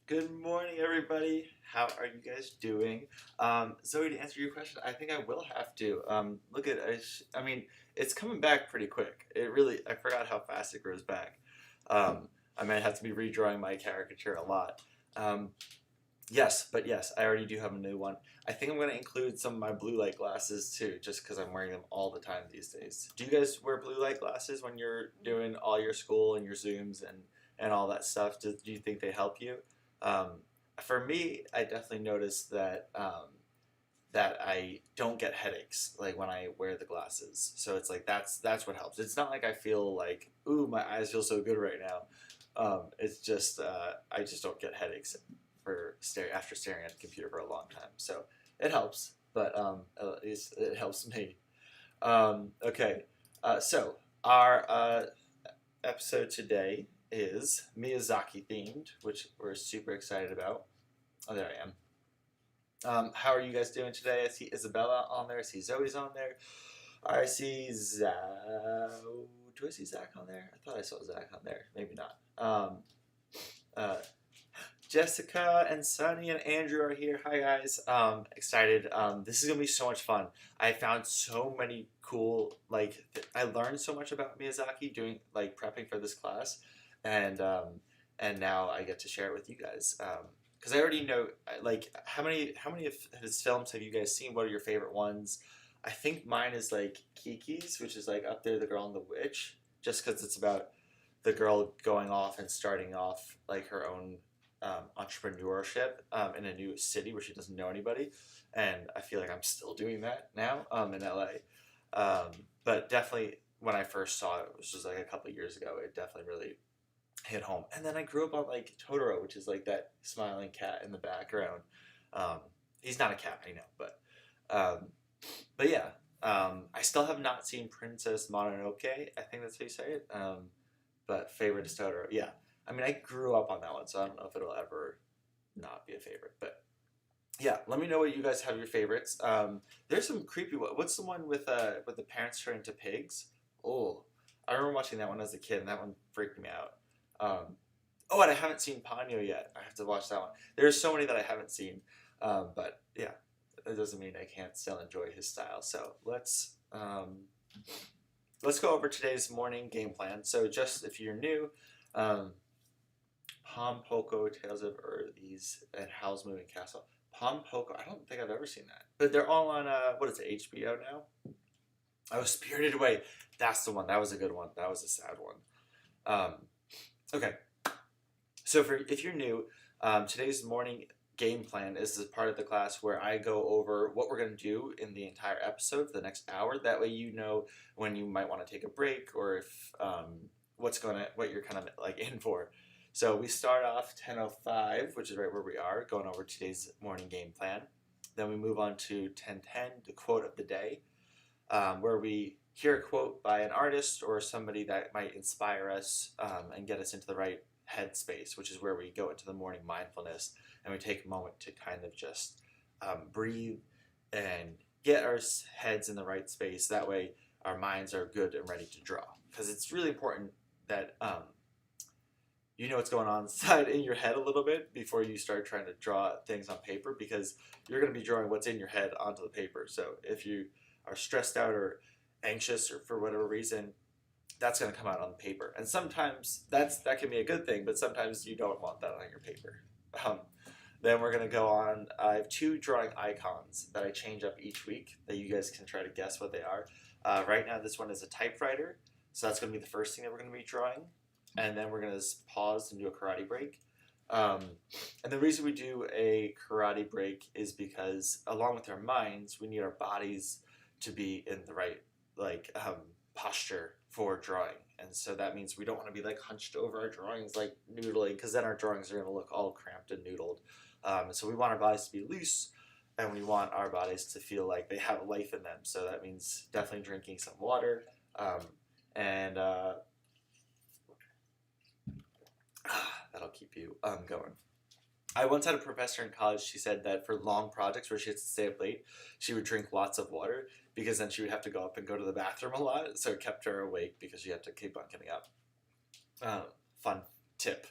Good morning, everybody. How are you guys doing? Zoe, to answer your question, I think I will have to. Look at, I mean, it's coming back pretty quick. I forgot how fast it grows back. I might have to be redrawing my caricature a lot. Um, yes, but yes, I already do have a new one. I think I'm going to include some of my blue light glasses too, just because I'm wearing them all the time these days. Do you guys wear blue light glasses when you're doing all your school and your Zooms and all that stuff? Do you think they help you? Um, for me, I definitely noticed that I don't get headaches like when I wear the glasses. So it's like that's what helps. It's not like I feel like ooh my eyes feel so good right now. It's just I just don't get headaches after staring at the computer for a long time. So it helps, but at least it helps me. Okay, so our episode today is Miyazaki themed, which we're super excited about. Oh, there I am. How are you guys doing today? I see Isabella on there. I see Zoe's on there. I see Zach. Do I see Zach on there? I thought I saw Zach on there. Maybe not. Uh, Jessica and Sunny and Andrew are here. Hi guys. Excited. This is gonna be so much fun. I found so many cool I learned so much about Miyazaki doing prepping for this class, and and now I get to share it with you guys. Because I already know how many of his films have you guys seen? What are your favorite ones? I think mine is like Kiki's, which is like up there, The Girl and the Witch, just because it's about the girl going off and starting off like her own entrepreneurship in a new city where she doesn't know anybody, and I feel like I'm still doing that now in LA. But definitely when I first saw it, which was like a couple of years ago, it definitely really hit home. And then I grew up on like Totoro, which is like that smiling cat in the background. Um, he's not a cat, I know, um, but yeah. I still have not seen Princess Mononoke. I think that's how you say it. But favorite is Totoro. Yeah, I mean, I grew up on that one, so I don't know if it'll ever not be a favorite. But yeah, let me know what you guys have your favorites. There's some creepy. What's the one with the parents turning into pigs? Oh, I remember watching that one as a kid, and that one freaked me out. Um, oh, and I haven't seen Ponyo yet. I have to watch that one. There's so many that I haven't seen, but yeah, that doesn't mean I can't still enjoy his style. So let's go over today's morning game plan. So just if you're new, um, Pom Poko, Tales of Earthes, and Howl's Moving Castle. Pom Poko, I don't think I've ever seen that. But they're all on, what is it, HBO now? Oh, Spirited Away. That's the one. That was a good one. That was a sad one. Um, okay. So if you're new, today's morning game plan is a part of the class where I go over what we're going to do in the entire episode for the next hour. That way you know when you might want to take a break or if what you're kind of like in for. So we start off 10:05, which is right where we are, going over today's morning game plan. Then we move on to 10:10, the quote of the day, where we hear a quote by an artist or somebody that might inspire us and get us into the right headspace, which is where we go into the morning mindfulness and we take a moment to kind of just breathe and get our heads in the right space. That way, our minds are good and ready to draw. Because it's really important that you know what's going on inside in your head a little bit before you start trying to draw things on paper, because you're going to be drawing what's in your head onto the paper. So if you are stressed out or anxious or for whatever reason, that's going to come out on the paper. And sometimes that can be a good thing, but sometimes you don't want that on your paper. Um, then we're going to go on. I have two drawing icons that I change up each week that you guys can try to guess what they are. Right now, this one is a typewriter. So that's going to be the first thing that we're going to be drawing. And then we're going to pause and do a karate break. Um, and the reason we do a karate break is because along with our minds, we need our bodies to be in the right posture for drawing. And so that means we don't want to be like hunched over our drawings, like noodling, because then our drawings are going to look all cramped and noodled. So we want our bodies to be loose, and we want our bodies to feel like they have life in them. So that means definitely drinking some water, and that'll keep you going. I once had a professor in college. She said that for long projects where she has to stay up late, she would drink lots of water because then she would have to go up and go to the bathroom a lot. So it kept her awake because she had to keep on getting up. Fun tip.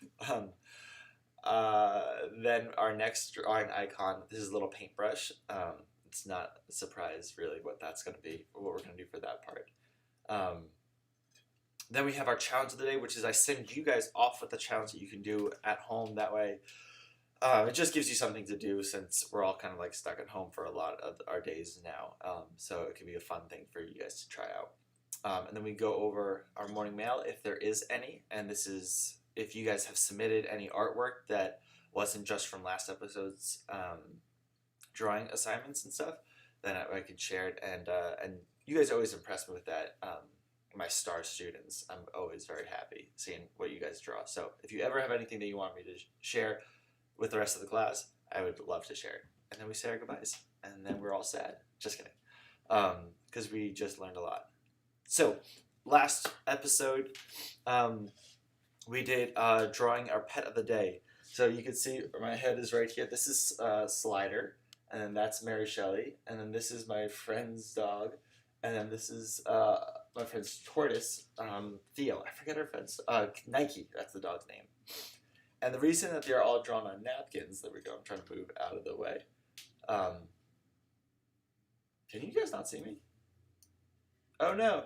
Then our next drawing icon, this is a little paintbrush. It's not a surprise really what that's going to be, or what we're going to do for that part. Then we have our challenge of the day, which is I send you guys off with the challenge that you can do at home. That way, it just gives you something to do since we're all kind of like stuck at home for a lot of our days now. So it can be a fun thing for you guys to try out. And then we go over our morning mail if there is any. And this is if you guys have submitted any artwork that wasn't just from last episode's drawing assignments and stuff, then I could share it. And you guys always impress me with that. My star students, I'm always very happy seeing what you guys draw. So if you ever have anything that you want me to share with the rest of the class, I would love to share it. And then we say our goodbyes, and then we're all sad. Just kidding, because we just learned a lot. So last episode, we did drawing our pet of the day. So you can see my head is right here. This is Slider, and then that's Mary Shelley, and then this is my friend's dog, and then this is my friend's tortoise, Theo. I forget her friend's Nike. That's the dog's name. And the reason that they're all drawn on napkins, there we go, I'm trying to move out of the way. Can you guys not see me? Oh no.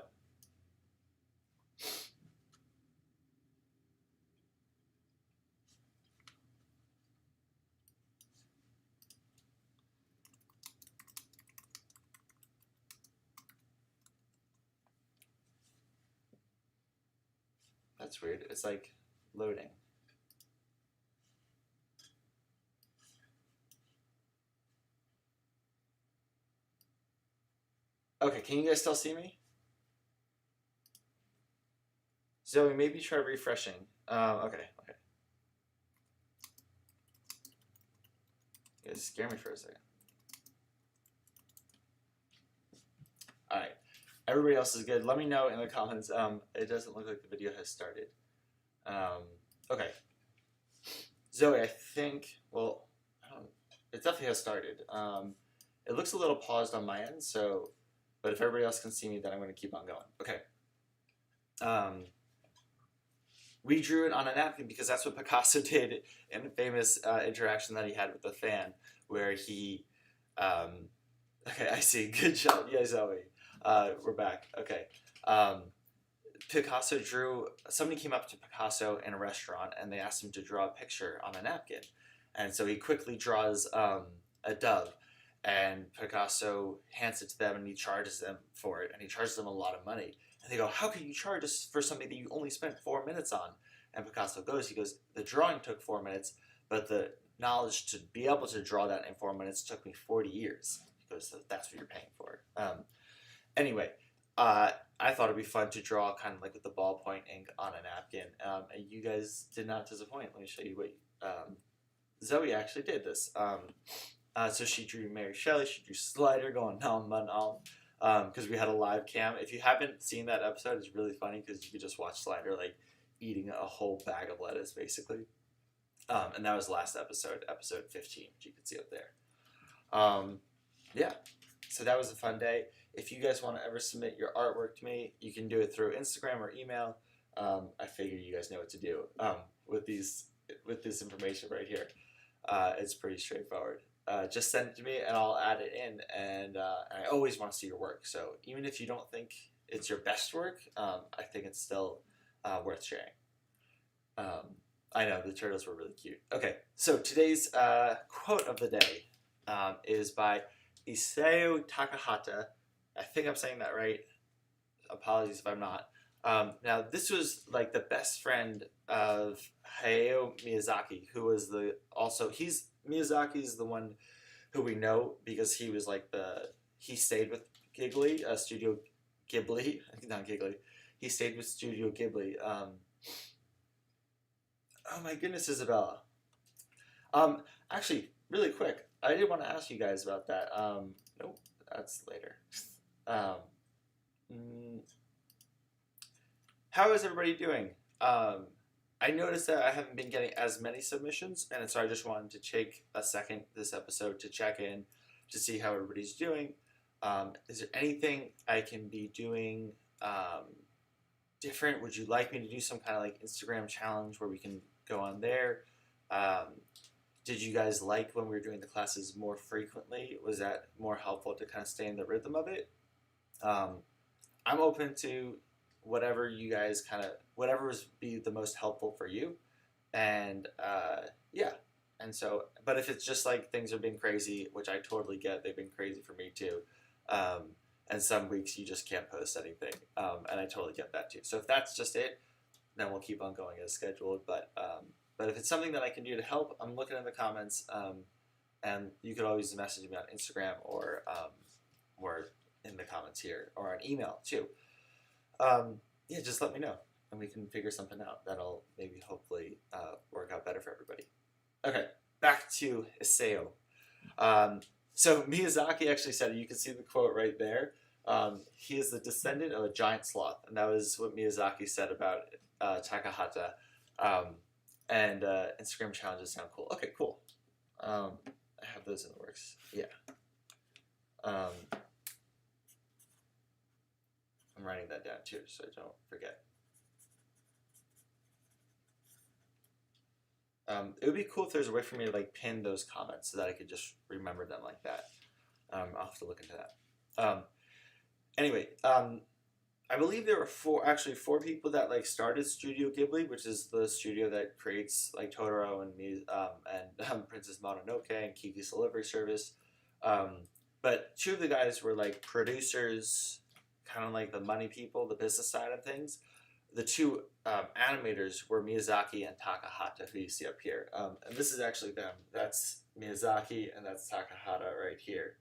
That's weird. It's like loading. Okay, can you guys still see me? Zoe, maybe try refreshing. Okay. You guys scare me for a second. Alright. Everybody else is good. Let me know in the comments. It doesn't look like the video has started. Okay. Zoe, I think, well, it definitely has started. It looks a little paused on my end, so, but if everybody else can see me, then I'm going to keep on going. Okay. We drew it on a napkin because that's what Picasso did in a famous interaction that he had with the fan, where he, okay, I see. Good job. Yeah, Zoe. We're back. Okay. Picasso drew, somebody came up to Picasso in a restaurant and they asked him to draw a picture on a napkin. And so he quickly draws a dove, and Picasso hands it to them and he charges them for it, and he charges them a lot of money. And they go, how can you charge us for something that you only spent 4 minutes on? And Picasso goes, the drawing took 4 minutes, but the knowledge to be able to draw that in 4 minutes took me 40 years. He goes, so that's what you're paying for. Anyway, I thought it'd be fun to draw kind of like with the ballpoint ink on a napkin. And you guys did not disappoint. Let me show you what Zoe actually did this. So she drew Mary Shelley, she drew Slider going nom, because we had a live cam. If you haven't seen that episode, it's really funny because you could just watch Slider like eating a whole bag of lettuce basically. And that was last episode, episode 15, which you can see up there. Yeah, so that was a fun day. If you guys want to ever submit your artwork to me, you can do it through Instagram or email. I figure you guys know what to do with this information right here. It's pretty straightforward. Just send it to me and I'll add it in, and I always want to see your work. So even if you don't think it's your best work, I think it's still worth sharing. I know, the turtles were really cute. Okay, so today's quote of the day is by Isao Takahata. I think I'm saying that right. Apologies if I'm not. Now, this was like the best friend of Hayao Miyazaki, who was Miyazaki is the one who we know because he was like he stayed with Ghibli, Studio Ghibli, not Ghibli. He stayed with Studio Ghibli. Oh my goodness, Isabella. Actually, really quick, I did want to ask you guys about that. Nope, that's later. How is everybody doing? I noticed that I haven't been getting as many submissions, and so I just wanted to take a second this episode to check in to see how everybody's doing. Is there anything I can be doing different? Would you like me to do some kind of like Instagram challenge where we can go on there? Um, did you guys like when we were doing the classes more frequently? Was that more helpful to kind of stay in the rhythm of it? Um, I'm open to whatever you guys whatever was be the most helpful for you. And yeah, and so, but if it's just like things have been crazy, which I totally get, they've been crazy for me too. Um, and some weeks you just can't post anything, and I totally get that too. So if that's just it, then we'll keep on going as scheduled. But if it's something that I can do to help, I'm looking in the comments, and you could always message me on Instagram or in the comments here or on email too. Yeah, just let me know and we can figure something out that'll maybe hopefully work out better for everybody. Okay, back to Iseo. Um, so Miyazaki actually said, you can see the quote right there. He is the descendant of a giant sloth, and that was what Miyazaki said about Takahata. Um, and Instagram challenges sound cool. Okay, cool. I have those in the works. Yeah. Um, I'm writing that down too, so I don't forget. It would be cool if there's a way for me to like pin those comments so that I could just remember them like that. I'll have to look into that. Anyway, I believe there were four people that like started Studio Ghibli, which is the studio that creates like Totoro and Princess Mononoke and Kiki's Delivery Service. But two of the guys were like producers, kind of like the money people, the business side of things. The two animators were Miyazaki and Takahata, who you see up here. And this is actually them. That's Miyazaki and that's Takahata right here.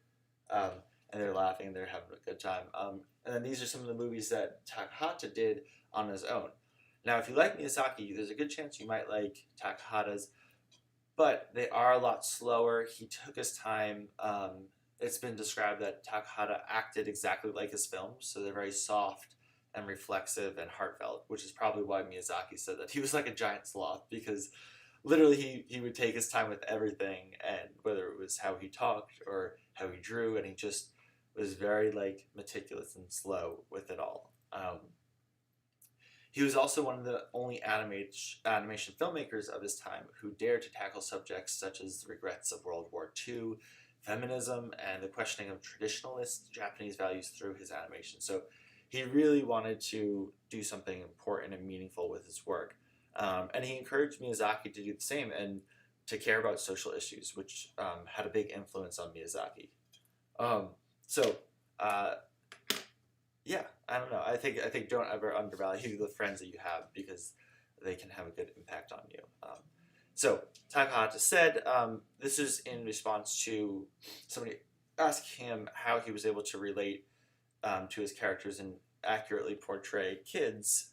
Um, and they're laughing, they're having a good time. And then these are some of the movies that Takahata did on his own. Now, if you like Miyazaki, there's a good chance you might like Takahata's, but they are a lot slower. He took his time. It's been described that Takahata acted exactly like his films, so they're very soft and reflexive and heartfelt, which is probably why Miyazaki said that he was like a giant sloth, because literally he would take his time with everything, and whether it was how he talked or how he drew, and he just was very like meticulous and slow with it all. He was also one of the only animation filmmakers of his time who dared to tackle subjects such as the regrets of World War II, feminism, and the questioning of traditionalist Japanese values through his animation. So he really wanted to do something important and meaningful with his work. And he encouraged Miyazaki to do the same and to care about social issues, which had a big influence on Miyazaki. Um, so, uh, yeah, I don't know. I think don't ever undervalue the friends that you have because they can have a good impact on you. So Takahata said this is in response to somebody asking him how he was able to relate to his characters and accurately portray kids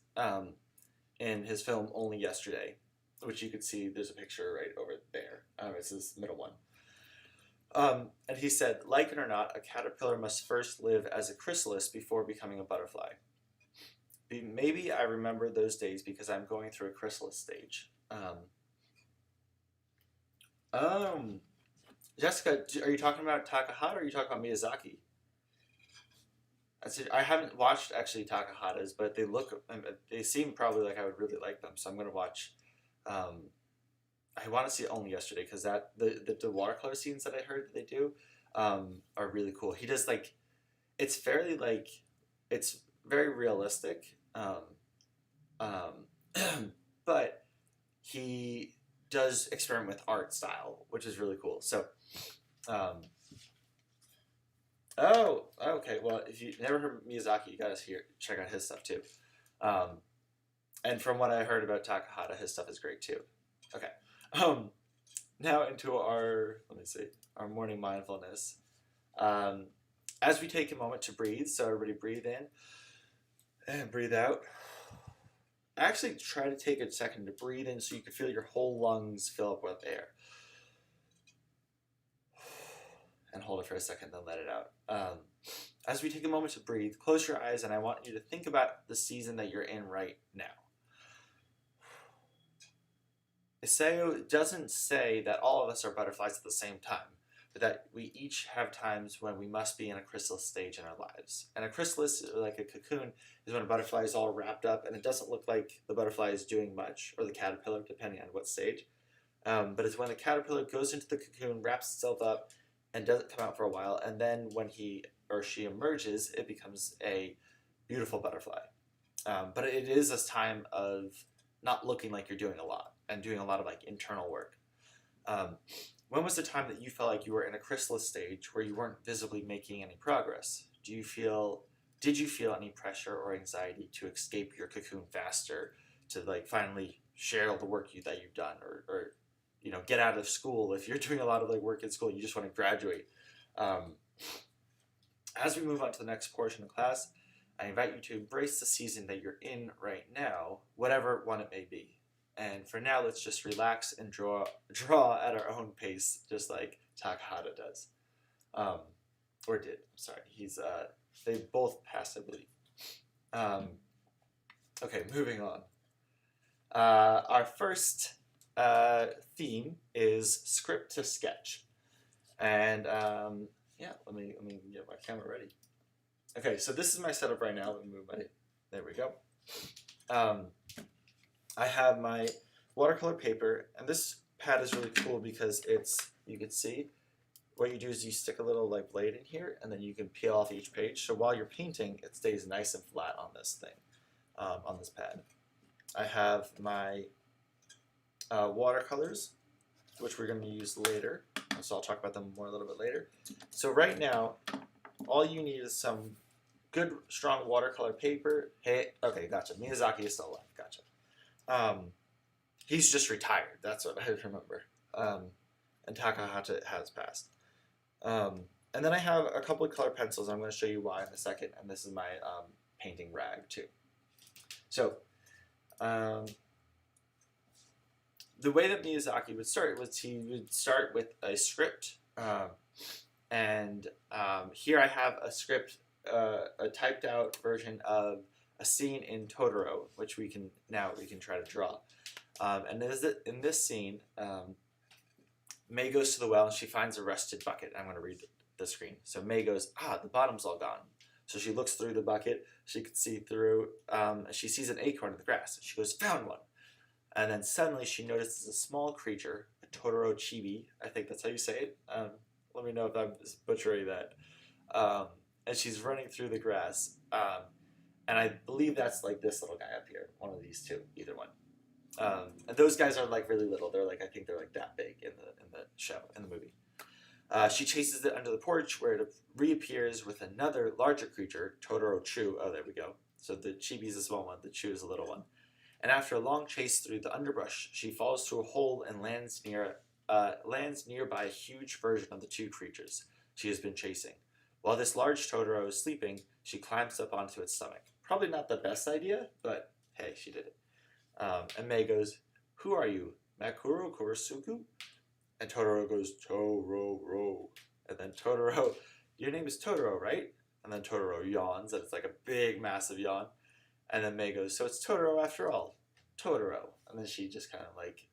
in his film Only Yesterday, which you could see there's a picture right over there. It's this middle one. And he said, like it or not, a caterpillar must first live as a chrysalis before becoming a butterfly. Maybe I remember those days because I'm going through a chrysalis stage. Jessica, are you talking about Takahata or are you talking about Miyazaki? I haven't watched actually Takahata's, but they seem probably like I would really like them. So I'm gonna watch. I want to see it Only Yesterday because the watercolor scenes that I heard that they do are really cool. He does like it's fairly like it's very realistic, but he does experiment with art style, which is really cool. So. Oh, okay. Well, if you never heard of Miyazaki, you gotta check out his stuff too. And from what I heard about Takahata, his stuff is great too. Okay. Now into our morning mindfulness. As we take a moment to breathe, so everybody breathe in and breathe out. Actually, try to take a second to breathe in so you can feel your whole lungs fill up with air. And hold it for a second, then let it out. As we take a moment to breathe, close your eyes, and I want you to think about the season that you're in right now. Iseo doesn't say that all of us are butterflies at the same time, but that we each have times when we must be in a chrysalis stage in our lives. And a chrysalis, like a cocoon, is when a butterfly is all wrapped up, and it doesn't look like the butterfly is doing much, or the caterpillar, depending on what stage. But it's when the caterpillar goes into the cocoon, wraps itself up, and doesn't come out for a while, and then when he or she emerges, it becomes a beautiful butterfly. But it is a time of not looking like you're doing a lot and doing a lot of like internal work. Um, when was the time that you felt like you were in a chrysalis stage where you weren't visibly making any progress? Did you feel any pressure or anxiety to escape your cocoon faster, to like finally share all the work that you've done, or get out of school if you're doing a lot of like work in school, you just want to graduate. Um, as we move on to the next portion of class, I invite you to embrace the season that you're in right now, whatever one it may be. And for now, let's just relax and draw at our own pace, just like Takahata does, or did. I'm sorry, they both passed, I believe. Okay, moving on. Our first theme is script to sketch, and yeah, let me get my camera ready. Okay, so this is my setup right now. Let me move my. There we go. I have my watercolor paper, and this pad is really cool because you can see, what you do is you stick a little like blade in here, and then you can peel off each page. So while you're painting, it stays nice and flat on this thing, on this pad. I have my watercolors, which we're going to use later. So I'll talk about them more a little bit later. So right now, all you need is some good, strong watercolor paper. Hey, okay, gotcha. Miyazaki is still alive. Gotcha. He's just retired. That's what I remember. And Takahata has passed. And then I have a couple of color pencils. I'm going to show you why in a second. And this is my painting rag too. So the way that Miyazaki would start was he would start with a script. And here I have a script, a typed out version of a scene in Totoro, which we can try to draw. And in this scene, May goes to the well and she finds a rusted bucket. I'm going to read the screen. So May goes, the bottom's all gone. So she looks through the bucket. She can see through. She sees an acorn in the grass. She goes, found one. And then suddenly she notices a small creature, a Totoro chibi. I think that's how you say it. Let me know if I'm butchering that. And she's running through the grass. And I believe that's like this little guy up here. One of these two, either one. And those guys are like really little. They're like, I think they're like that big in the show, in the movie. She chases it under the porch where it reappears with another larger creature, Totoro Chu. Oh, there we go. So the chibi is a small one, the Chu is a little one. And after a long chase through the underbrush, she falls through a hole and lands nearby a huge version of the two creatures she has been chasing. While this large Totoro is sleeping, she climbs up onto its stomach. Probably not the best idea, but hey, she did it. And May goes, who are you? Makuro Kurosuku? And Totoro goes, Tororo. And then Totoro, your name is Totoro, right? And then Totoro yawns, and it's like a big, massive yawn. And then May goes, so it's Totoro after all. Totoro. And then she just kind of like,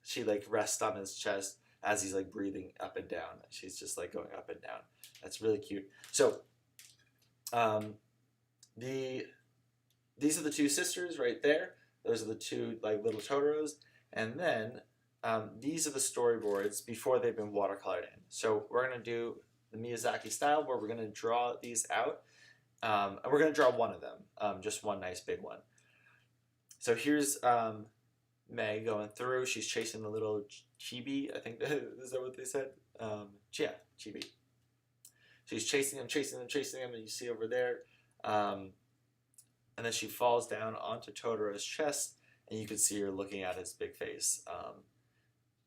she like rests on his chest as he's like breathing up and down. She's just like going up and down. That's really cute. So, these are the two sisters right there. Those are the two like little Totoros. And then these are the storyboards before they've been watercolored in. So we're going to do the Miyazaki style where we're going to draw these out. And we're going to draw one of them, just one nice big one. So here's May going through. She's chasing the little chibi, I think. Is that what they said? Yeah, chibi. She's chasing them, and you see over there. And then she falls down onto Totoro's chest, and you can see her looking at his big face.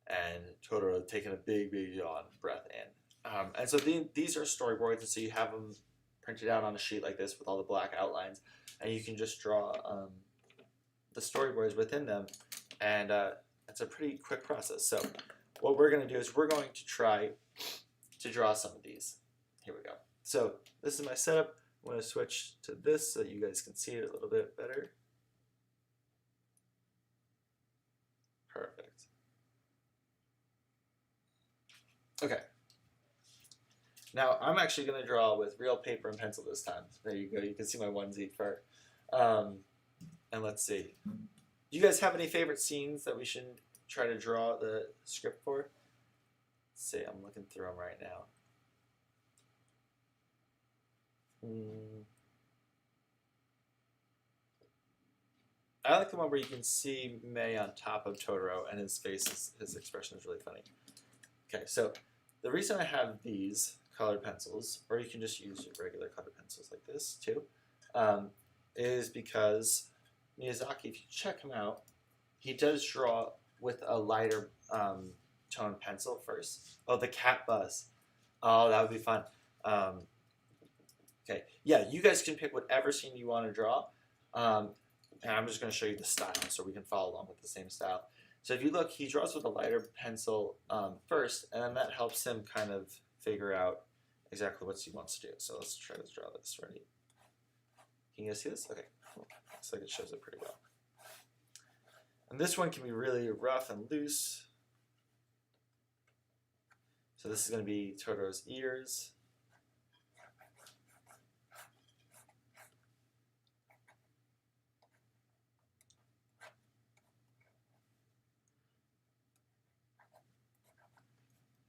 And Totoro taking a big, big yawn, breath in. And so these are storyboards, and so you have them printed out on a sheet like this with all the black outlines, and you can just draw the storyboards within them, and it's a pretty quick process. So what we're going to do is we're going to try to draw some of these. Here we go. So this is my setup. I'm going to switch to this so that you guys can see it a little bit better. Perfect. Okay. Now I'm actually going to draw with real paper and pencil this time. There you go. You can see my onesie fur. And let's see. Do you guys have any favorite scenes that we should try to draw the script for? Let's see, I'm looking through them right now. I like the one where you can see May on top of Totoro, and his face, his expression is really funny. Okay, so the reason I have these colored pencils, or you can just use your regular colored pencils like this too, is because Miyazaki, if you check him out, he does draw with a lighter tone pencil first. Oh, the cat buzz. Oh, that would be fun. Okay, yeah, you guys can pick whatever scene you want to draw. And I'm just going to show you the style so we can follow along with the same style. So if you look, he draws with a lighter pencil first, and then that helps him kind of figure out exactly what he wants to do. So let's try to draw this. Ready? Can you guys see this? Okay, cool. Looks like it shows it pretty well. And this one can be really rough and loose. So this is going to be Totoro's ears.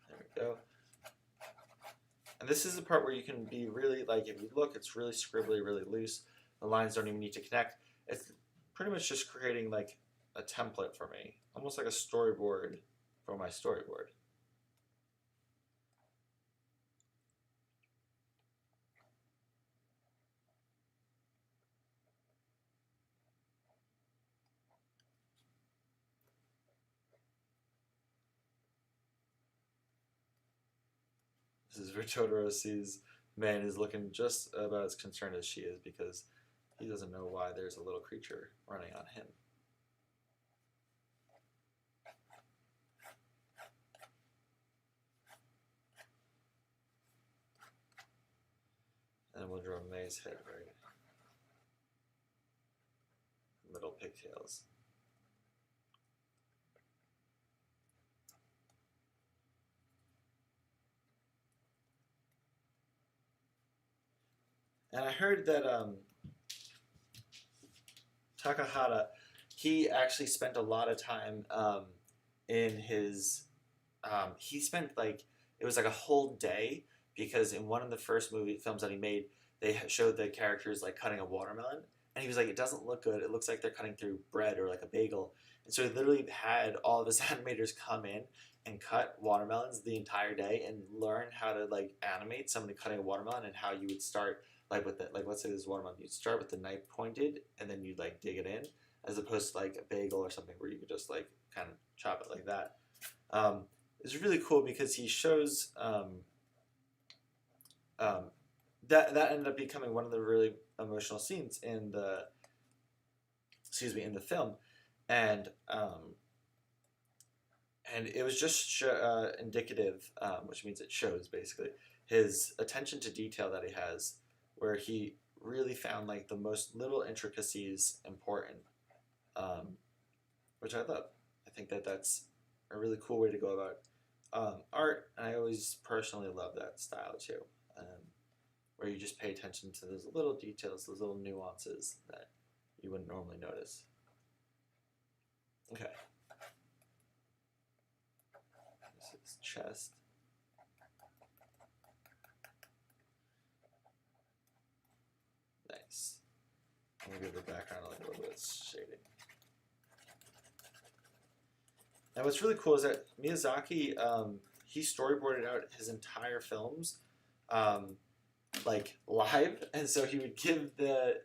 There we go. And this is the part where you can be really, like, if you look, it's really scribbly, really loose. The lines don't even need to connect. It's pretty much just creating, like, a template for me. Almost like a storyboard for my storyboard. This is where Totoro sees Man is looking just about as concerned as she is because he doesn't know why there's a little creature running on him. And we'll draw May's head right. Little pigtails. And I heard that Takahata, he actually spent a lot of time in his. He spent like it was like a whole day because in one of the first films that he made, they showed the characters like cutting a watermelon, and he was like, "It doesn't look good. It looks like they're cutting through bread or like a bagel." And so he literally had all of his animators come in and cut watermelons the entire day and learn how to like animate somebody cutting a watermelon and how you would start like with the like let's say this is watermelon, you'd start with the knife pointed and then you'd like dig it in, as opposed to like a bagel or something where you could just like kind of chop it like that. It's really cool because he shows that ended up becoming one of the really emotional scenes in the in the film, and it was just indicative, which means it shows basically his attention to detail that he has, where he really found like the most little intricacies important, which I love. I think that that's a really cool way to go about art, and I always personally love that style too, where you just pay attention to those little details, those little nuances that you wouldn't normally notice. Okay. This is chest. Nice. I'm gonna give the background like a little bit of shading. And what's really cool is that Miyazaki, he storyboarded out his entire films, like live, and so he would give the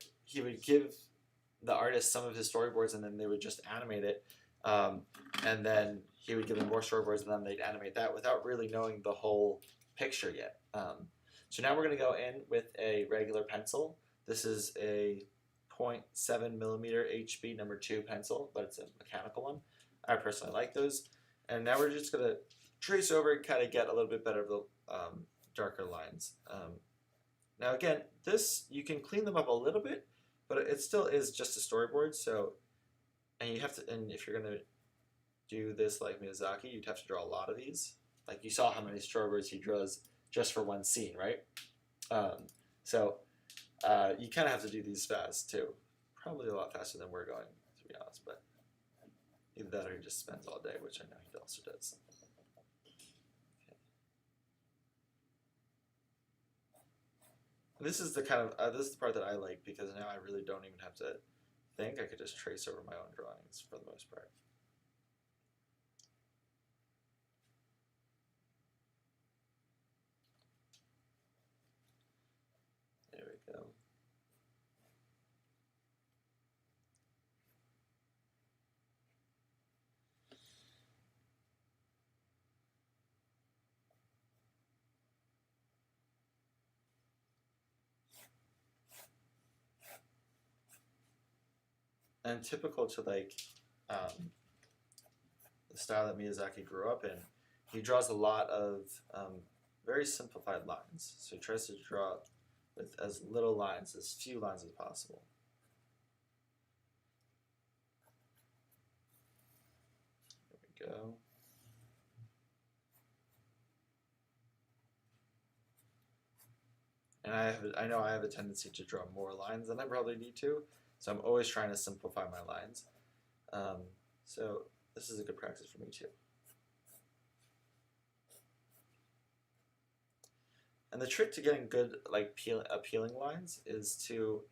artist some of his storyboards, and then they would just animate it, and then he would give them more storyboards, and then they'd animate that without really knowing the whole picture yet. So now we're going to go in with a regular pencil. This is a 0.7 millimeter HB number 2 pencil, but it's a mechanical one. I personally like those. And now we're just going to trace over and kind of get a little bit better of the darker lines. Now again, this, you can clean them up a little bit, but it still is just a storyboard. So, and you have to, and if you're going to do this like Miyazaki, you'd have to draw a lot of these. Like you saw how many storyboards he draws just for one scene, right? So you kind of have to do these fast too. Probably a lot faster than we're going, to be honest, but Either that or he just spends all day, which I know he also does. This is the kind of this is the part that I like, because now I really don't even have to think. I could just trace over my own drawings for the most part. There we go. And typical to like the style that Miyazaki grew up in, he draws a lot of very simplified lines. So he tries to draw with as little lines, as few lines as possible. There we go. And I know I have a tendency to draw more lines than I probably need to, so I'm always trying to simplify my lines. So this is a good practice for me too. And the trick to getting good, like appealing lines is to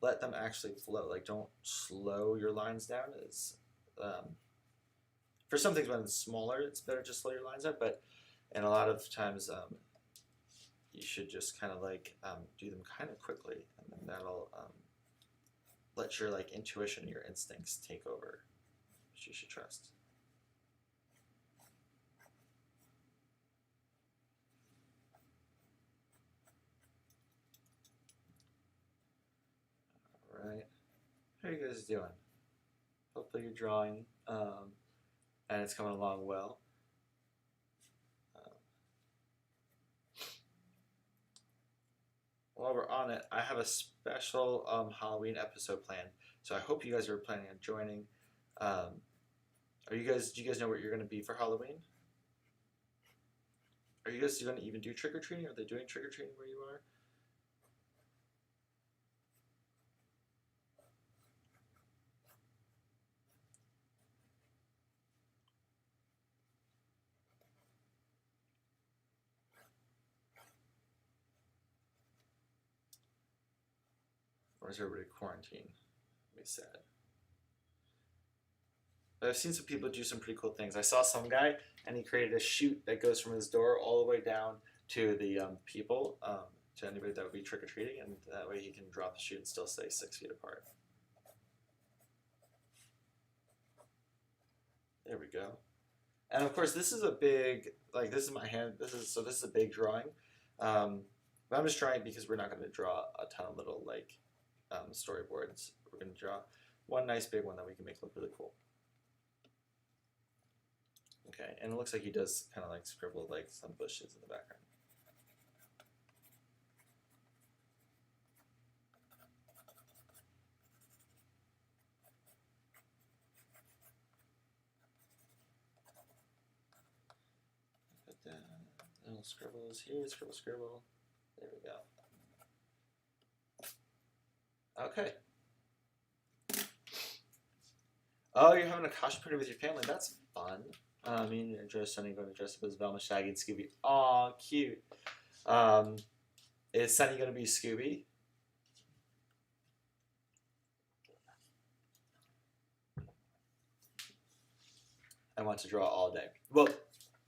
let them actually flow. Like, don't slow your lines down. For some things when it's smaller, it's better to slow your lines down. But and a lot of times, you should just kind of like do them kind of quickly, and then that'll let your like intuition, your instincts take over, which you should trust. All right, how are you guys doing? Hopefully you're drawing, and it's coming along well. While we're on it, I have a special Halloween episode planned, so I hope you guys are planning on joining. Do you guys know what you're going to be for Halloween? Are you guys going to even do trick or treating? Are they doing trick or treating where you are? Or is everybody quarantined? Be sad. But I've seen some people do some pretty cool things. I saw some guy, and he created a chute that goes from his door all the way down to the people, to anybody that would be trick or treating, and that way he can drop the chute and still stay 6 feet apart. There we go. And of course, this is a big, like, this is my hand. This is a big drawing. But I'm just trying because we're not going to draw a ton of little like storyboards. We're going to draw one nice big one that we can make look really cool. Okay, and it looks like he does kind of like scribble like some bushes in the background. Put that little scribbles here, scribble, scribble. There we go. Okay. Oh, you're having a costume party with your family. That's fun. Me and your Sunny going to dress up as Velma, Shaggy, and Scooby. Aw, cute. Is Sunny going to be Scooby? I want to draw all day. Well,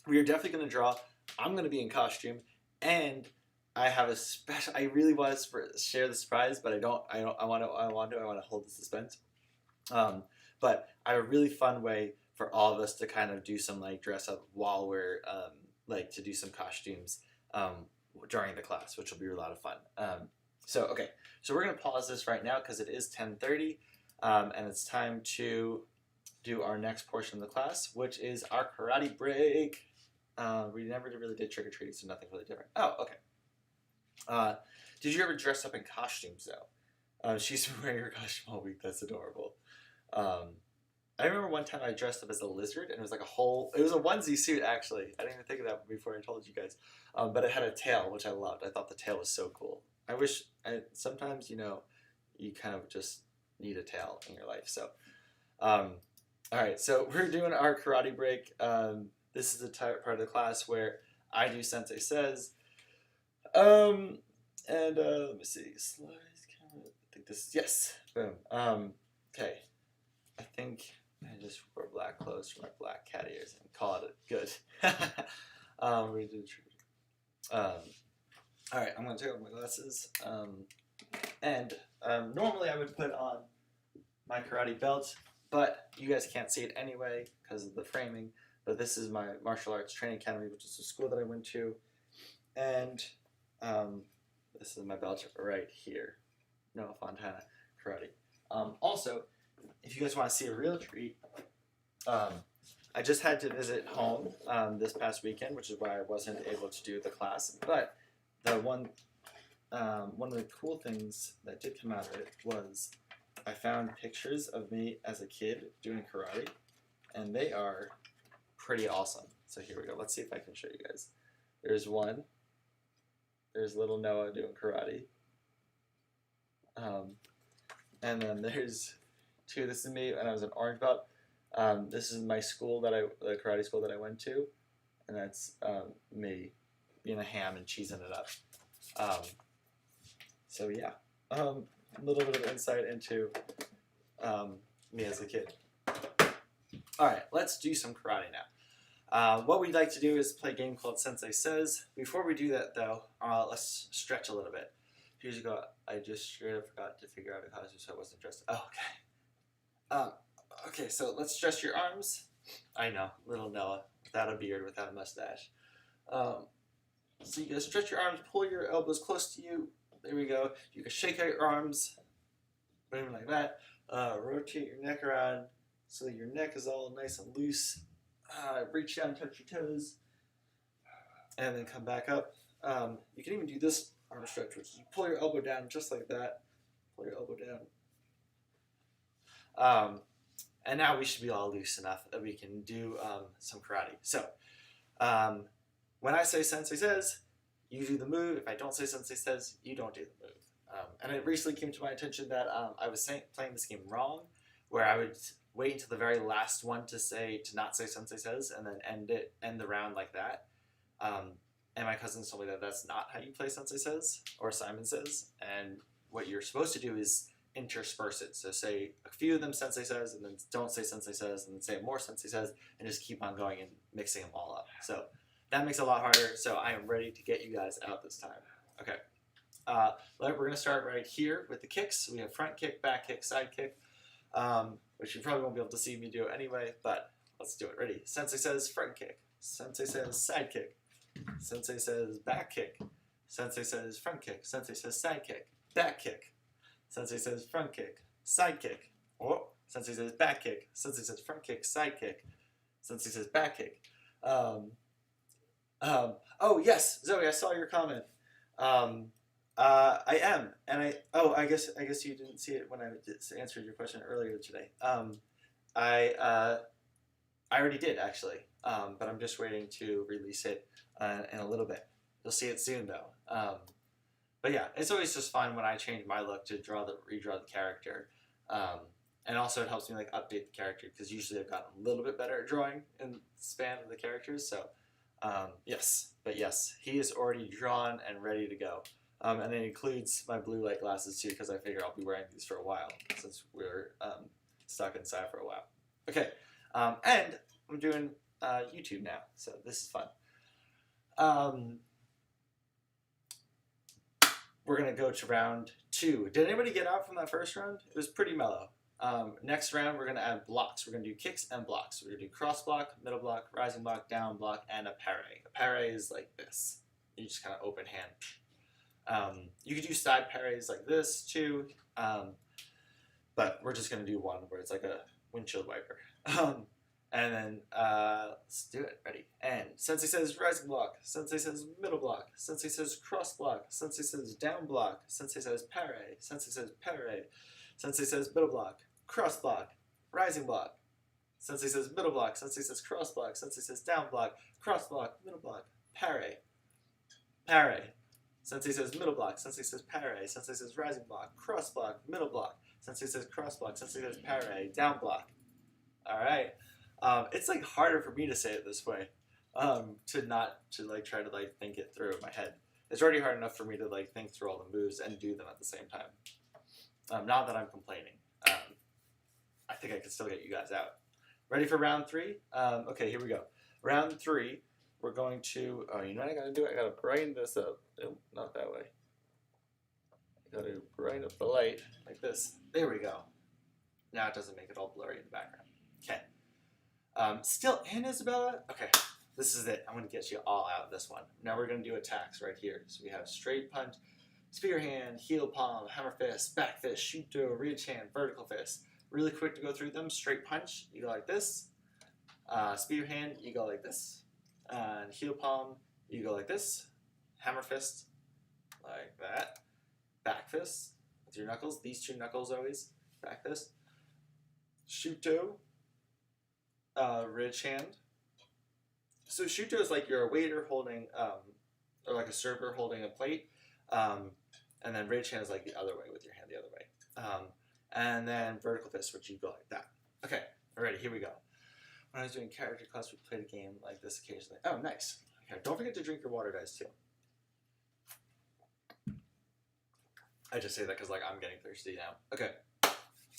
we are definitely going to draw. I'm going to be in costume, and I have a special. I really want to share the surprise, but I don't. I want to hold the suspense. But I have a really fun way for all of us to kind of do some like dress up while we're like to do some costumes during the class, which will be a lot of fun. So okay, so we're gonna pause this right now because it is 10:30, and it's time to do our next portion of the class, which is our karate break. We never really did trick or treating, so nothing really different. Oh, okay. Did you ever dress up in costumes though? She's been wearing her costume all week. That's adorable. I remember one time I dressed up as a lizard, and it was like it was a onesie suit actually. I didn't even think of that before I told you guys. But it had a tail, which I loved. I thought the tail was so cool. Sometimes, you kind of just need a tail in your life. So, All right, so we're doing our karate break. This is the part of the class where I do Sensei Says. Um, and let me see. Slides, camera. I think this is, yes. Boom. Okay. I think I just wore black clothes for my black cat ears and call it good. We did. Um, all right, I'm gonna take off my glasses. Normally I would put on my karate belt, but you guys can't see it anyway because of the framing. But this is my martial arts training academy, which is a school that I went to, and this is my belt right here. Noah Fontana Karate. Also, if you guys want to see a real treat, I just had to visit home this past weekend, which is why I wasn't able to do the class. But the one of the cool things that did come out of it was I found pictures of me as a kid doing karate, and they are pretty awesome. So here we go. Let's see if I can show you guys. There's one. There's little Noah doing karate. And then there's two. This is me when I was an orange belt. This is my school the karate school that I went to, and that's me being a ham and cheesing it up. So yeah, a little bit of insight into me as a kid. All right, let's do some karate now. What we'd like to do is play a game called Sensei Says. Before we do that, though, let's stretch a little bit. Years ago, I just straight up forgot to figure out a costume, so I wasn't dressed. Oh, okay. Okay, so let's stretch your arms. I know, little Noah, without a beard, without a mustache. So you can stretch your arms, pull your elbows close to you. There we go. You can shake out your arms, boom, like that. Rotate your neck around so your neck is all nice and loose. Reach down, touch your toes, and then come back up. You can even do this arm stretch, which is you pull your elbow down just like that. Pull your elbow down. And now we should be all loose enough that we can do some karate. So, when I say Sensei Says, you do the move. If I don't say Sensei Says, you don't do the move. And it recently came to my attention that I was playing this game wrong, where I would wait until the very last one to not say Sensei Says, and then end the round like that. And my cousins told me that that's not how you play Sensei Says or Simon Says. And what you're supposed to do is intersperse it. So say a few of them Sensei Says, and then don't say Sensei Says, and then say more Sensei Says, and just keep on going and mixing them all up. So that makes it a lot harder. So I am ready to get you guys out this time. Okay. We're going to start right here with the kicks. We have front kick, back kick, side kick, which you probably won't be able to see me do anyway, but let's do it. Ready? Sensei Says front kick. Sensei Says side kick. Sensei Says back kick. Sensei Says front kick. Sensei Says side kick. Back kick. Sensei Says front kick. Side kick. Oh, Sensei Says back kick. Sensei Says front kick. Side kick. Sensei Says back kick. Oh yes, Zoe, I saw your comment. I am, and I guess you didn't see it when I answered your question earlier today. I already did actually, but I'm just waiting to release it in a little bit. You'll see it soon though. But yeah, it's always just fun when I change my look to redraw the character, and also it helps me like update the character because usually I've gotten a little bit better at drawing in the span of the characters. So yes, he is already drawn and ready to go. And it includes my blue light glasses too, because I figure I'll be wearing these for a while since we're stuck inside for a while. Okay, and I'm doing YouTube now, so this is fun. We're gonna go to round 2. Did anybody get out from that first round? It was pretty mellow. Next round, we're gonna add blocks. We're gonna do kicks and blocks. We're gonna do cross block, middle block, rising block, down block, and a parry. A parry is like this. You just kind of open hand. You could do side parries like this too, but we're just gonna do one where it's like a windshield wiper. And then let's do it. Ready? And Sensei Says rising block. Sensei Says middle block. Sensei Says cross block. Sensei Says down block. Sensei Says parry. Sensei Says parry. Sensei Says middle block. Cross block. Rising block. Sensei Says middle block. Sensei Says cross block. Sensei Says down block. Cross block. Middle block. Parry. Parry. Sensei Says middle block. Sensei Says parry. Sensei Says rising block. Cross block. Middle block. Sensei Says cross block. Sensei Says parry. Down block. All right. It's like harder for me to say it this way, to not to like try to like think it through in my head. It's already hard enough for me to like think through all the moves and do them at the same time. Not that I'm complaining. I think I can still get you guys out. Ready for round three? Okay, here we go. Round three, we're going to. Oh, you know what I gotta do? I gotta brighten this up. Nope, not that way. I gotta brighten up the light like this. There we go. Now it doesn't make it all blurry in the background. Okay. Still in, Isabella? Okay, this is it. I'm going to get you all out of this one. Now we're going to do attacks right here. So we have straight punch, spear hand, heel palm, hammer fist, back fist, shoot do, reach hand, vertical fist. Really quick to go through them. Straight punch, you go like this. Spear hand, you go like this. And heel palm, you go like this. Hammer fist, like that. Back fist, with your knuckles. These two knuckles always. Back fist. Shoot do. Ridge hand. So shuto is like you're a waiter holding, or like a server holding a plate, and then ridge hand is like the other way with your hand the other way, and then vertical fist, which you go like that. Okay, alrighty, here we go. When I was doing character class, we played a game like this occasionally. Oh, nice. Okay, don't forget to drink your water, guys, too. I just say that because like I'm getting thirsty now. Okay.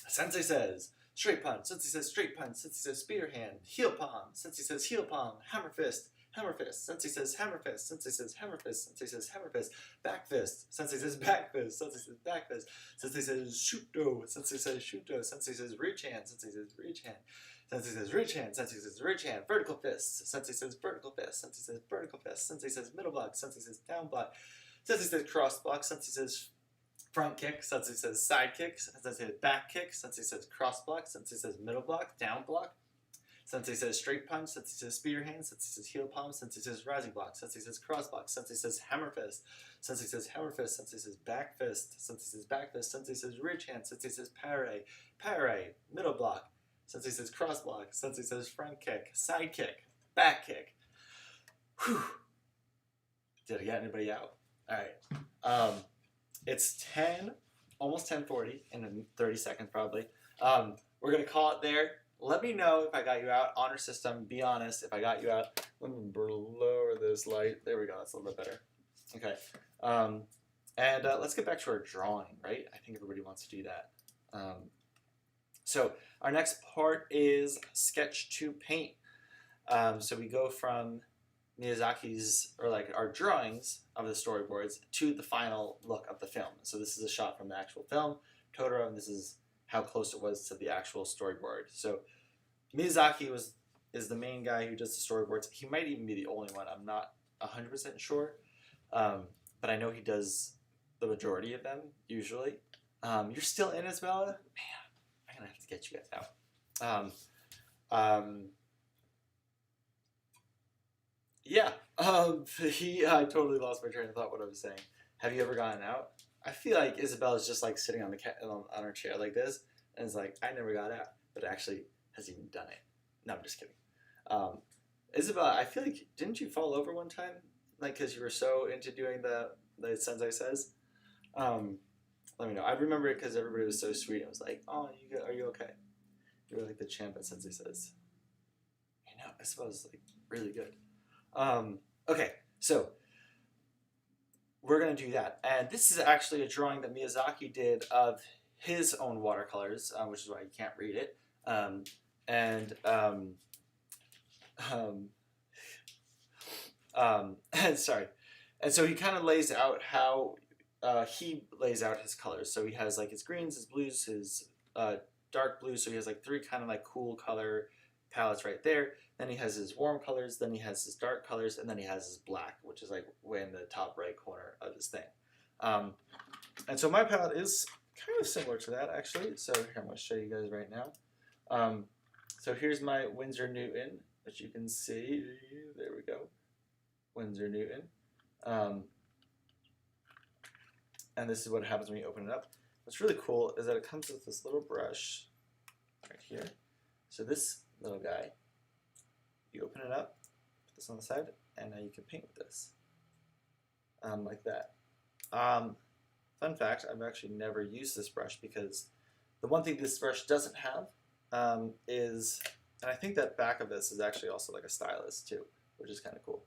Sensei says. Straight punch, Sensei says straight punch, Sensei says spear hand, heel palm, Sensei says heel palm, hammer fist, Sensei says hammer fist, Sensei says hammer fist, Sensei says hammer fist, back fist, Sensei says back fist, Sensei says back fist, Sensei says shoot do, Sensei says shoot do, Sensei says reach hand, Sensei says reach hand, Sensei says reach hand, Sensei says reach hand, vertical fist, Sensei says vertical fist, Sensei says vertical fist, Sensei says middle block, Sensei says down block, Sensei says cross block, Sensei says front kick, Sensei says side kick, Sensei says back kick, Sensei says cross block, Sensei says middle block, down block, Sensei says straight punch, Sensei says spear hand, Sensei says heel palm, Sensei says rising block, Sensei says cross block, Sensei says hammer fist, Sensei says hammer fist, Sensei says back fist, Sensei says back fist, Sensei says ridge hand, Sensei says parry, middle block, Sensei says cross block, Sensei says front kick, side kick, back kick. Whew. Did I get anybody out? Alright. It's 10, almost 10:40 in 30 seconds probably. We're going to call it there. Let me know if I got you out. Honor system, be honest if I got you out. Let me lower this light. There we go. That's a little bit better. Okay. Let's get back to our drawing, right? I think everybody wants to do that. So our next part is sketch to paint. So we go from Miyazaki's, or like our drawings of the storyboards to the final look of the film. So this is a shot from the actual film, Totoro, and this is how close it was to the actual storyboard. So Miyazaki is the main guy who does the storyboards. He might even be the only one. I'm not 100% sure, but I know he does the majority of them usually. You're still in, Isabella? Man, I'm gonna have to get you guys out. Yeah, I totally lost my train of thought what I was saying. Have you ever gotten out? I feel like Isabella's just like sitting on her chair like this, and it's like, I never got out, but actually has even done it. No, I'm just kidding. Isabella, I feel like, didn't you fall over one time? Like, because you were so into doing the Sensei says? Let me know. I remember it because everybody was so sweet. I was like, oh, are you okay? You were like the champ at Sensei says. You know, Isabella's like really good. Okay, so we're going to do that. And this is actually a drawing that Miyazaki did of his own watercolors, which is why you can't read it. Sorry. And so he kind of lays out how he lays out his colors. So he has like his greens, his blues, his dark blues. So he has like three kind of like cool color palettes right there. Then he has his warm colors, then he has his dark colors, and then he has his black, which is like way in the top right corner of his thing. And so my palette is kind of similar to that, actually. So here, I'm going to show you guys right now. So here's my Winsor Newton, which you can see. There we go. Winsor Newton. And this is what happens when you open it up. What's really cool is that it comes with this little brush right here. So this little guy, you open it up, put this on the side, and now you can paint with this. Like that. Fun fact, I've actually never used this brush because the one thing this brush doesn't have is, and I think that back of this is actually also like a stylus too, which is kind of cool.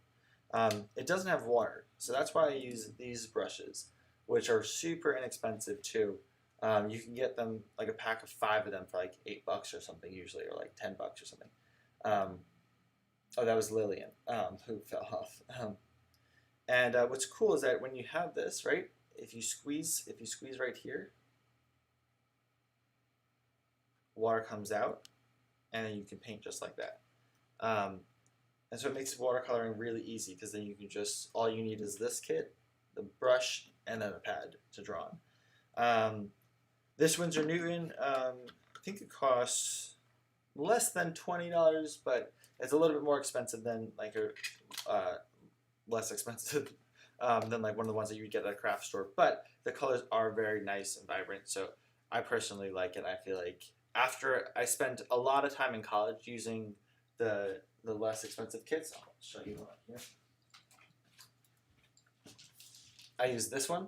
It doesn't have water, so that's why I use these brushes, which are super inexpensive too. You can get them like a pack of 5 of them for like $8 or something usually, or like $10 or something. Um, oh, that was Lillian who fell off. And what's cool is that when you have this, right? If you squeeze right here, water comes out, and then you can paint just like that. And so it makes watercoloring really easy because then you can just, all you need is this kit, the brush, and then a pad to draw on. This Winsor Newton, I think it costs less than $20, but it's a little bit more expensive than like less expensive than like one of the ones that you would get at a craft store. But the colors are very nice and vibrant, so I personally like it. I feel like after I spent a lot of time in college using the less expensive kits, I'll show you one here. I use this one,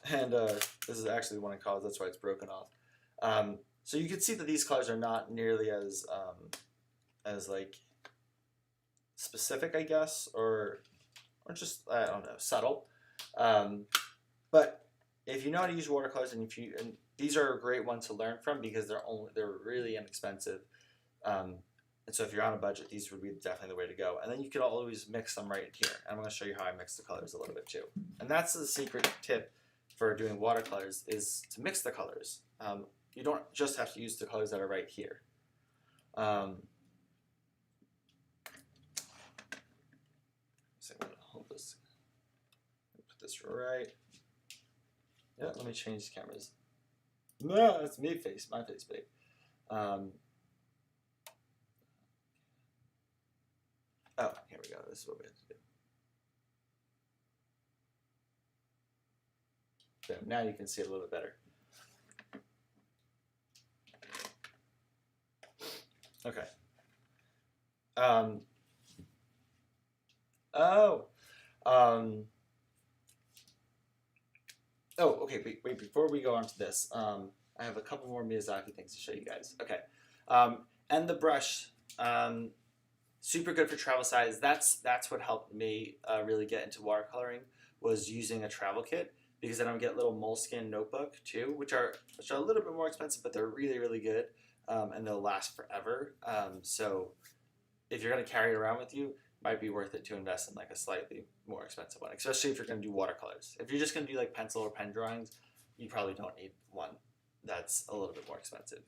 and this is actually one in college. That's why it's broken off. So you can see that these colors are not nearly as like specific, I guess, or just I don't know, subtle. But if you know how to use watercolors, and these are a great one to learn from because they're really inexpensive. And so if you're on a budget, these would be definitely the way to go. And then you can always mix them right here. I'm going to show you how I mix the colors a little bit too. And that's the secret tip for doing watercolors, is to mix the colors. You don't just have to use the colors that are right here. So I'm going to hold this. Put this right. Yeah, let me change the cameras. No, it's my face, babe. Oh, here we go. This is what we have to do. So now you can see it a little bit better. Okay. Okay. Wait. Before we go on to this, I have a couple more Miyazaki things to show you guys. Okay. And the brush. Super good for travel size. That's what helped me really get into watercoloring, was using a travel kit, because then I would get little moleskin notebook too, which are a little bit more expensive, but they're really, really good, and they'll last forever. So if you're gonna carry it around with you, it might be worth it to invest in like a slightly more expensive one, especially if you're gonna do watercolors. If you're just gonna do like pencil or pen drawings, you probably don't need one that's a little bit more expensive.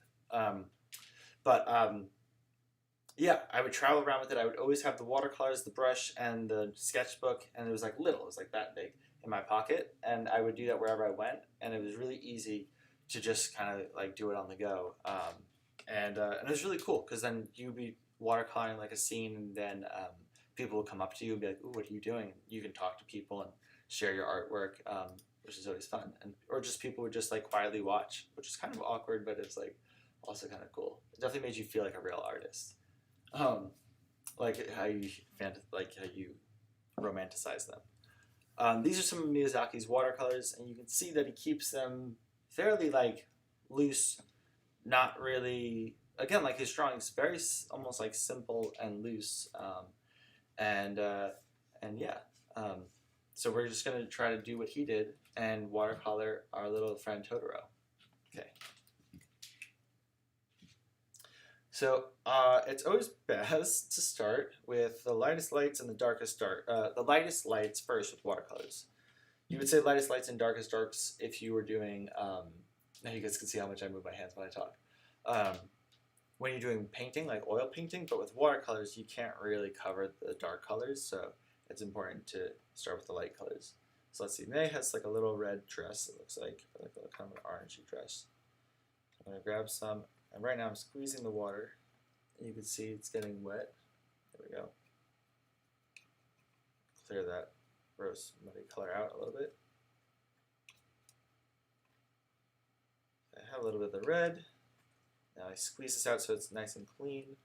Yeah, I would travel around with it. I would always have the watercolors, the brush, and the sketchbook, and it was like little. It was like that big in my pocket, and I would do that wherever I went, and it was really easy to just kind of like do it on the go. And it was really cool because then you'd be watercoloring like a scene, and then people would come up to you and be like, "Ooh, what are you doing?" And you can talk to people and share your artwork, which is always fun. And or just people would just like quietly watch, which is kind of awkward, but it's like also kind of cool. It definitely made you feel like a real artist. Like how you romanticize them. These are some of Miyazaki's watercolors, and you can see that he keeps them fairly like loose, not really. Again, like his drawings, very almost like simple and loose, and yeah. So we're just gonna try to do what he did and watercolor our little friend Totoro. Okay. So it's always best to start with the lightest lights and the darkest dark. The lightest lights first with watercolors. You would say lightest lights and darkest darks if you were doing. Now you guys can see how much I move my hands when I talk. When you're doing painting, like oil painting, but with watercolors, you can't really cover the dark colors, so it's important to start with the light colors. So let's see. May has like a little red dress. It looks like a kind of an orangey dress. I'm gonna grab some. And right now I'm squeezing the water, and you can see it's getting wet. There we go. Clear that gross muddy color out a little bit. I have a little bit of the red. Now I squeeze this out so it's nice and clean.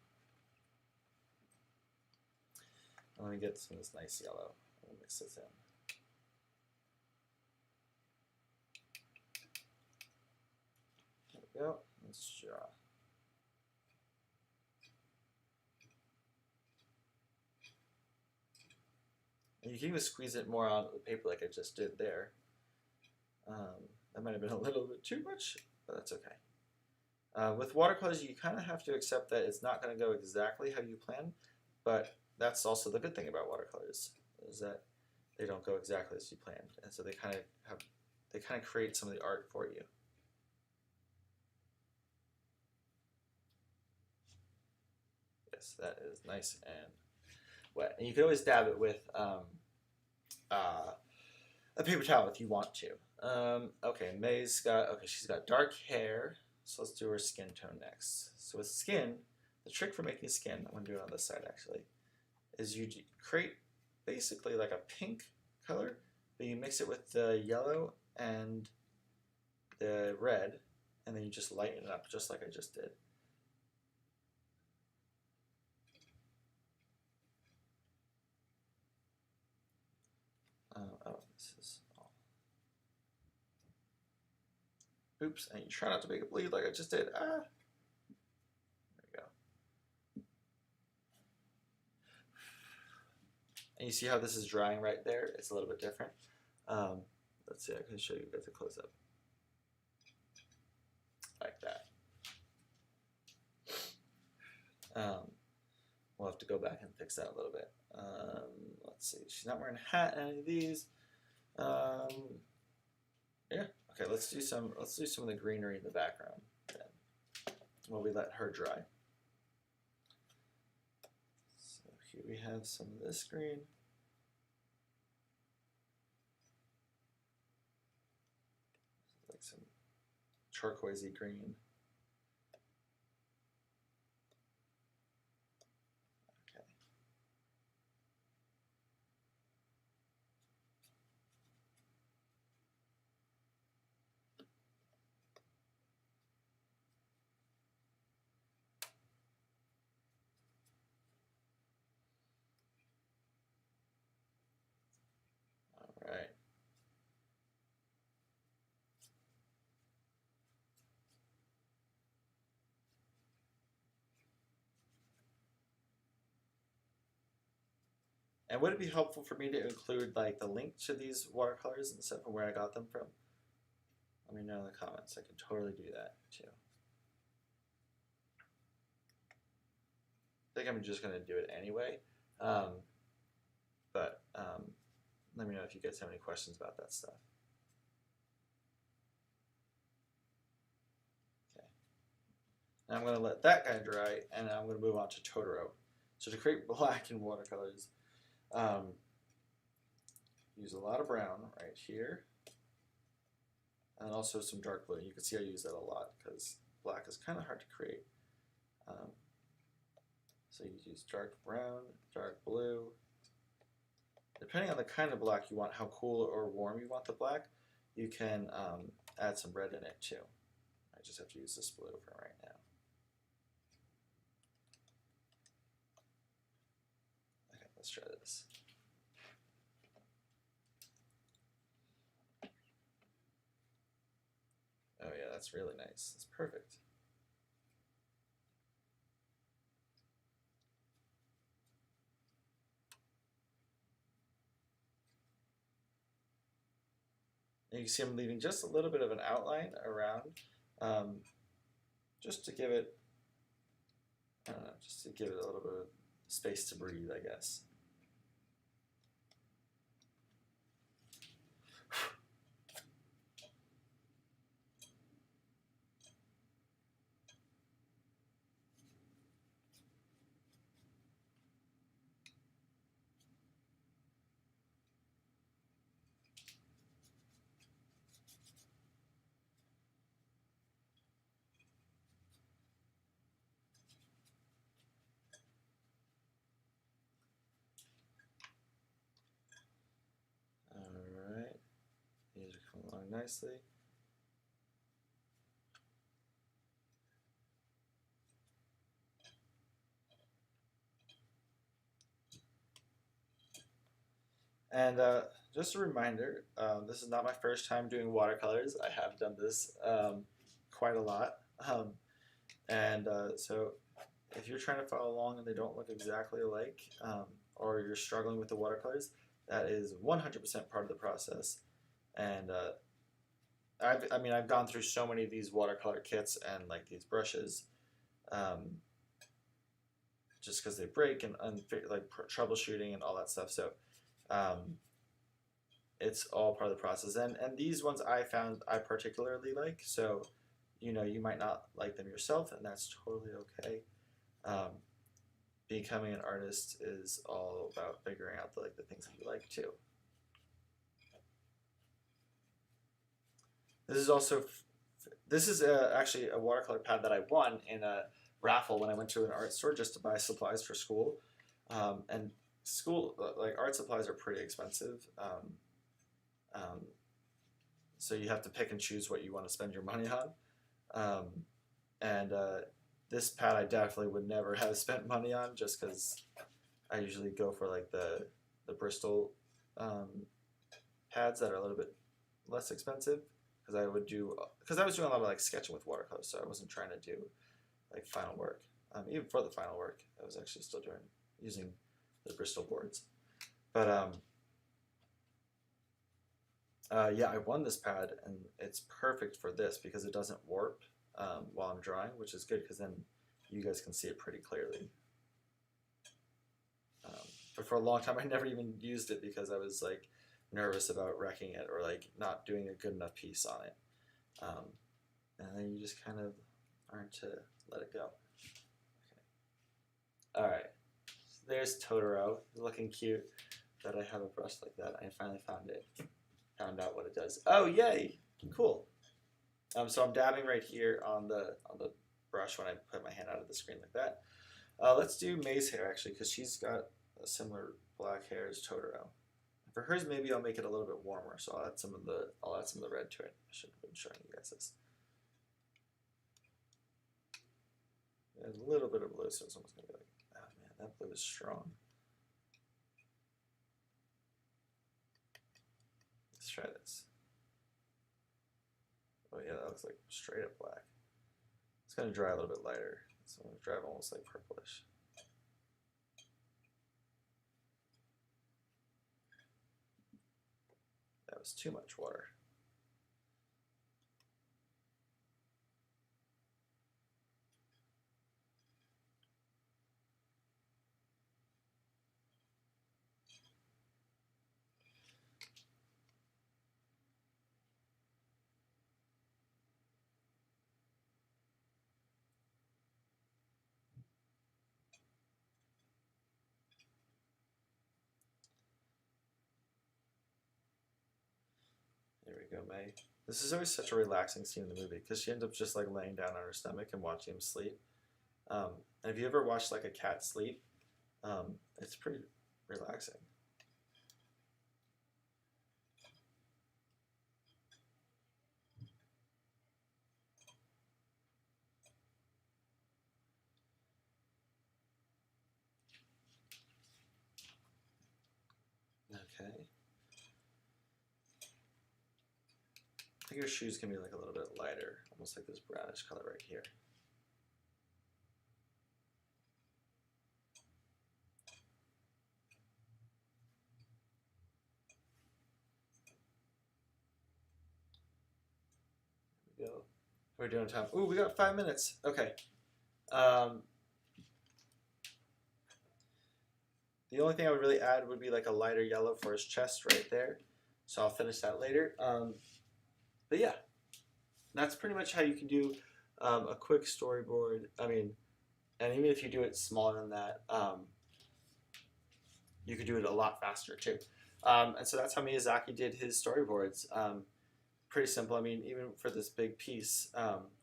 I'm going to get some of this nice yellow. I'm going to mix this in. There we go. Let's draw. And you can even squeeze it more onto the paper like I just did there. That might have been a little bit too much, but that's okay. With watercolors, you kind of have to accept that it's not going to go exactly how you plan, but that's also the good thing about watercolors, is that they don't go exactly as you planned, and so they kind of create some of the art for you. Yes, that is nice and wet, and you can always dab it with a paper towel if you want to. Okay, she's got dark hair, so let's do her skin tone next. So with skin, the trick for making skin, I'm going to do it on this side actually, is you create basically like a pink color, but you mix it with the yellow and the red, and then you just lighten it up just like I just did. Oh, this is all. Oops, and you try not to make it bleed like I just did. Ah! There we go. And you see how this is drying right there? It's a little bit different. Let's see, I can show you guys a close-up. Like that. We'll have to go back and fix that a little bit. Let's see, she's not wearing a hat in any of these. Yeah, okay, let's do some of the greenery in the background then, while we let her dry. So here we have some of this green. Like some turquoisey green. Okay. All right. And would it be helpful for me to include like the link to these watercolors and stuff and where I got them from? Let me know in the comments. I can totally do that too. I think I'm just going to do it anyway. But let me know if you guys have any questions about that stuff. Okay. Now I'm going to let that guy dry, and I'm going to move on to Totoro. So to create black in watercolors, use a lot of brown right here, and also some dark blue. You can see I use that a lot because black is kind of hard to create. So you use dark brown, dark blue. Depending on the kind of black you want, how cool or warm you want the black, you can add some red in it too. I just have to use this blue for right now. Okay, let's try this. Oh yeah, that's really nice. That's perfect. And you can see I'm leaving just a little bit of an outline around, just to give it, I don't know, just to give it a little bit of space to breathe, I guess. Alright, these are coming along nicely. And just a reminder, this is not my first time doing watercolors. I have done this quite a lot. So if you're trying to follow along and they don't look exactly alike, or you're struggling with the watercolors, That is 100% part of the process. And I mean, I've gone through so many of these watercolor kits and like these brushes, um, just because they break and like troubleshooting and all that stuff. So um, it's all part of the process. And these ones I found I particularly like. So you might not like them yourself, and that's totally okay. Um, Becoming an artist is all about figuring out the things that you like too. This is also this is actually a watercolor pad that I won in a raffle when I went to an art store just to buy supplies for school. And school like art supplies are pretty expensive. Um, so you have to pick and choose what you want to spend your money on. Um, and this pad I definitely would never have spent money on just because I usually go for like the Bristol pads that are a little bit less expensive because I was doing a lot of like sketching with watercolors, so I wasn't trying to do like final work. Even for the final work, I was actually still using the Bristol boards. But yeah, I won this pad, and it's perfect for this because it doesn't warp while I'm drawing, which is good because then you guys can see it pretty clearly. But for a long time, I never even used it because I was like nervous about wrecking it or like not doing a good enough piece on it. Um, and then you just kind of learn to let it go. Okay. All right. So there's Totoro, looking cute. That I have a brush like that. I finally found it. Found out what it does. Oh yay! Cool. So I'm dabbing right here on the brush when I put my hand out of the screen like that. Let's do May's hair actually because she's got a similar black hair as Totoro. For hers, maybe I'll make it a little bit warmer, so I'll add some of the red to it. I should have been showing you guys this. There's a little bit of blue, so someone's gonna be like, "Oh man, that blue is strong." Let's try this. Oh yeah, that looks like straight up black. It's gonna dry a little bit lighter, so I'm gonna dry almost like purplish. That was too much water. There we go, May. This is always such a relaxing scene in the movie because she ends up just like laying down on her stomach and watching him sleep. And if you ever watched like a cat sleep, it's pretty relaxing. Okay. I think your shoes can be like a little bit lighter, almost like this brownish color right here. There we go. We're doing time. Ooh, we got 5 minutes. Okay. The only thing I would really add would be like a lighter yellow for his chest right there. So I'll finish that later. But yeah, that's pretty much how you can do a quick storyboard. I mean, and even if you do it smaller than that, you could do it a lot faster too. And so that's how Miyazaki did his storyboards. Pretty simple. I mean, even for this big piece,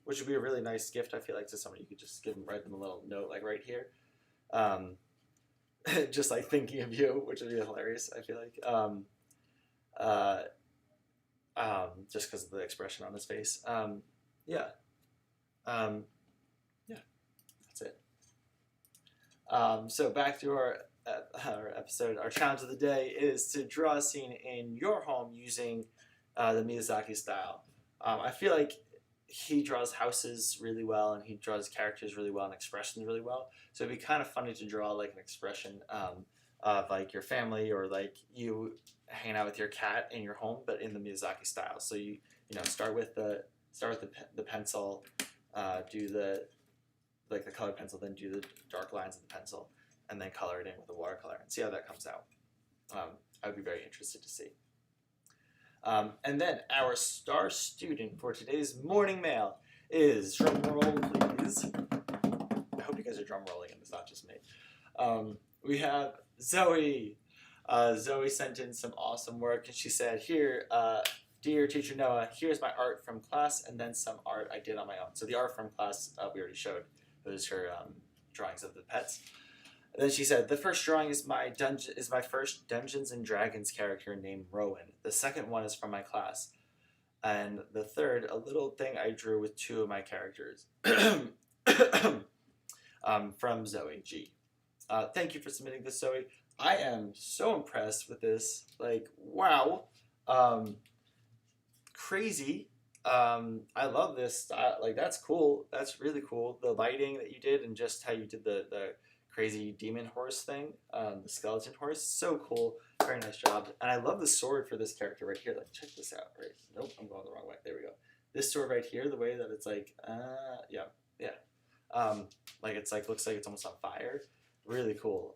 which would be a really nice gift, I feel like, to somebody, you could just write them a little note like right here. Just like thinking of you, which would be hilarious, I feel like. Uh, just because of the expression on his face. Yeah. Yeah, that's it. So back to our episode. Our challenge of the day is to draw a scene in your home using the Miyazaki style. I feel like he draws houses really well, and he draws characters really well and expressions really well. So it'd be kind of funny to draw like an expression of like your family or like you hanging out with your cat in your home, but in the Miyazaki style. So you know start with the pencil, do the like the colored pencil, then do the dark lines of the pencil, and then color it in with the watercolor and see how that comes out. I would be very interested to see. And then our star student for today's morning mail is, drum roll please. I hope you guys are drum rolling and it's not just me. We have Zoe. Zoe sent in some awesome work and she said, here, dear teacher Noah, here's my art from class and then some art I did on my own. So the art from class we already showed. Those are her drawings of the pets. And then she said, the first drawing is my first Dungeons and Dragons character named Rowan. The second one is from my class. And the third, a little thing I drew with two of my characters. From Zoe G. Thank you for submitting this, Zoe. I am so impressed with this. Like, wow. Crazy. I love this style. Like, that's cool. That's really cool. The lighting that you did and just how you did the crazy demon horse thing, the skeleton horse, so cool. Very nice job. And I love the sword for this character right here. Like, check this out. Right? Nope, I'm going the wrong way. There we go. This sword right here, the way that it's like, yeah. Like it's like looks like it's almost on fire. Really cool.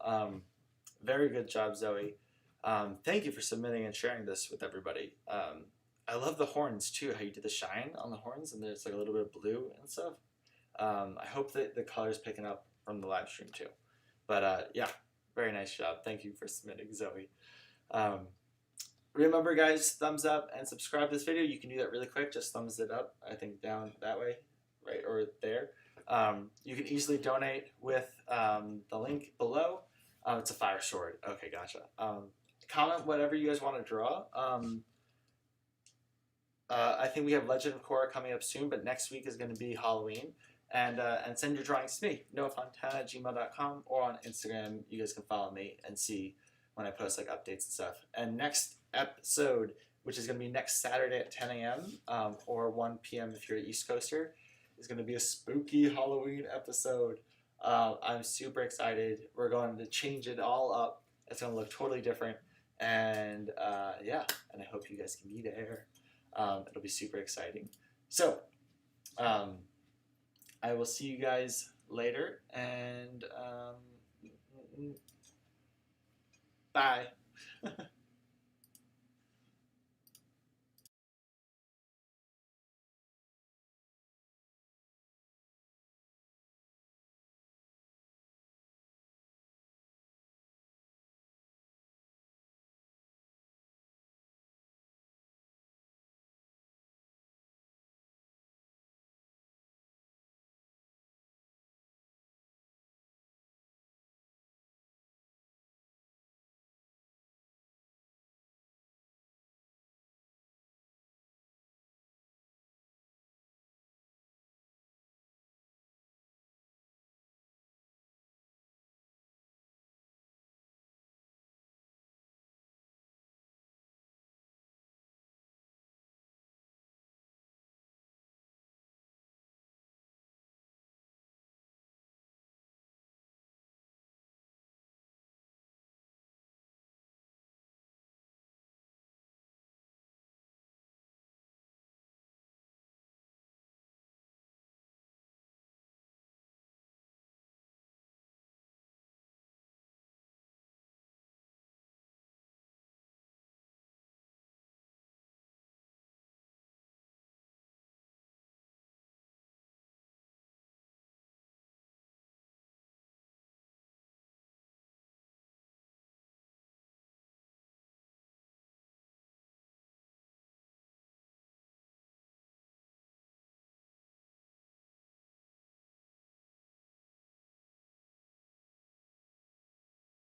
Very good job, Zoe. Thank you for submitting and sharing this with everybody. I love the horns too. How you did the shine on the horns, and there's like a little bit of blue and stuff. I hope that the color's picking up from the live stream too. But yeah, very nice job. Thank you for submitting, Zoe. Remember, guys, thumbs up and subscribe to this video. You can do that really quick. Just thumbs it up. I think down that way, right, or there. You can easily donate with the link below. It's a fire sword. Okay, gotcha. Comment whatever you guys want to draw. I think we have Legend of Korra coming up soon, but next week is going to be Halloween. And send your drawings to me, noahfontana@gmail.com, or on Instagram. You guys can follow me and see when I post like updates and stuff. And next episode, which is going to be next Saturday at 10 a.m. Or 1 p.m. if you're an East Coaster, is going to be a spooky Halloween episode. I'm super excited. We're going to change it all up. It's going to look totally different. And yeah, and I hope you guys can be there. It'll be super exciting. So, I will see you guys later, and bye.